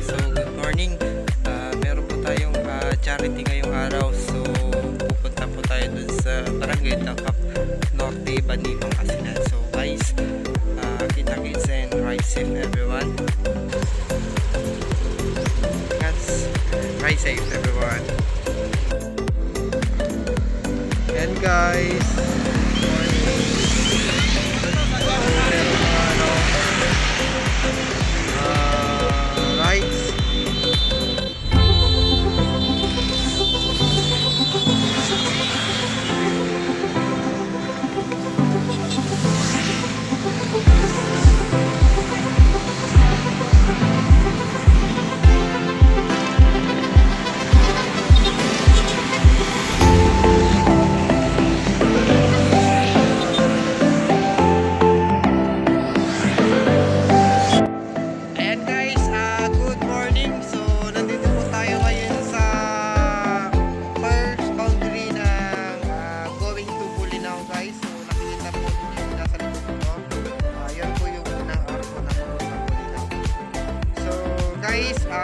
So good morning. Meron po tayong charity ngayong araw. So pupunta po tayo dun sa Barangay Dakap Norte, Bani, Pangasinan. So guys, kita-kits and ride safe everyone. Ride safe everyone. And guys, rides.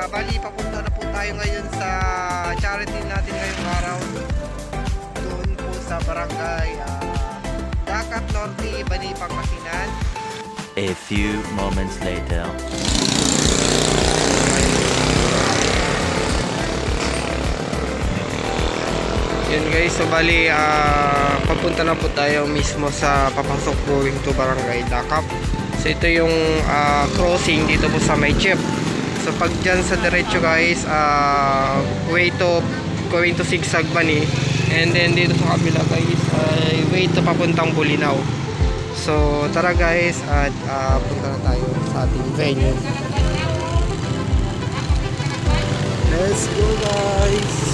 Bali, papunta na po tayo ngayon sa charity natin ngayong araw. Doon po sa Barangay Dakap Norte, Bani, Pangasinan. A few moments later. Yun guys, so bali papunta na po tayo mismo sa papasok going to Barangay Dakap. So ito yung crossing dito po sa may chip. So pag dyan sa diretso guys, way to going to Sigsag Bani, and then dito sa kabila guys ay way to papuntang Bulinaw. So tara guys, at punta na tayo sa ating venue. Let's go guys.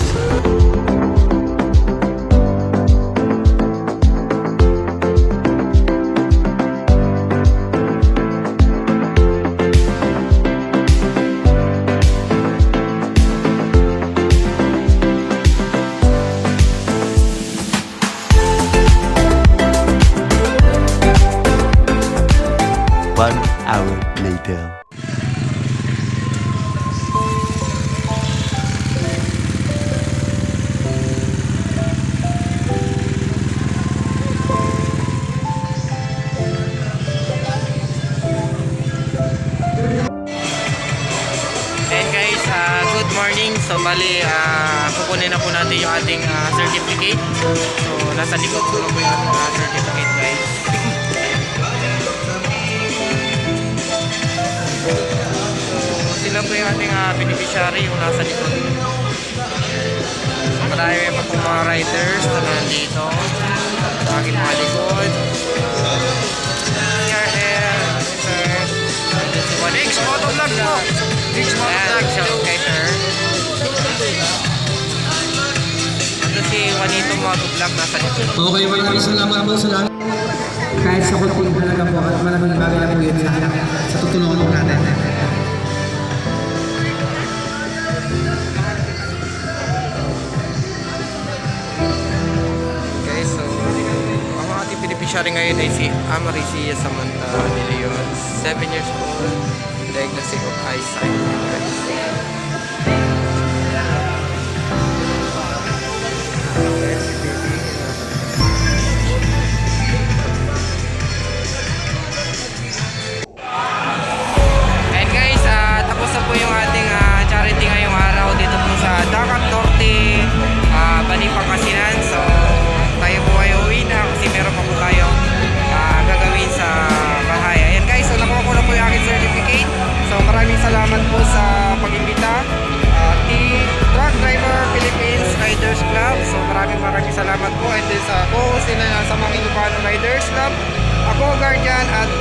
One hour later. And guys, good morning. So bali, kukunin na po natin yung ating certificate. So nasa likod ko na po yung certificate guys. Sila po yung ating beneficiary, yung nasa likod. So marami pa pong mga riders na nandito sa aking mga likod. Next motovlog po. Next motovlog. Okay sir. Ito si Juanito Motovlog nasa likod. Okay, maraming salamat po sa lahat. Kahit sa kunting talaga po at maraming bagay na po yun sa tutulungan po natin. Okay, so ang ating beneficiary ngayon ay si Amaricia Samantha de Leon, 7 years old, diagnosis of eyesight. And guys, tapos na po yung ating charity ngayong araw dito po sa Dakap Norte, Bani, Pangasinan. So tayo po ay uwi na kasi meron pa po tayo gagawin sa bahay. Ayan guys, so nakuha ko na po yung aking certificate. So maraming salamat po sa pag-imbita. Truck Driver Philippines Riders Club. So maraming salamat po. And then sa co-host na sa mga Ilocano Riders Club, ako, Guardian, at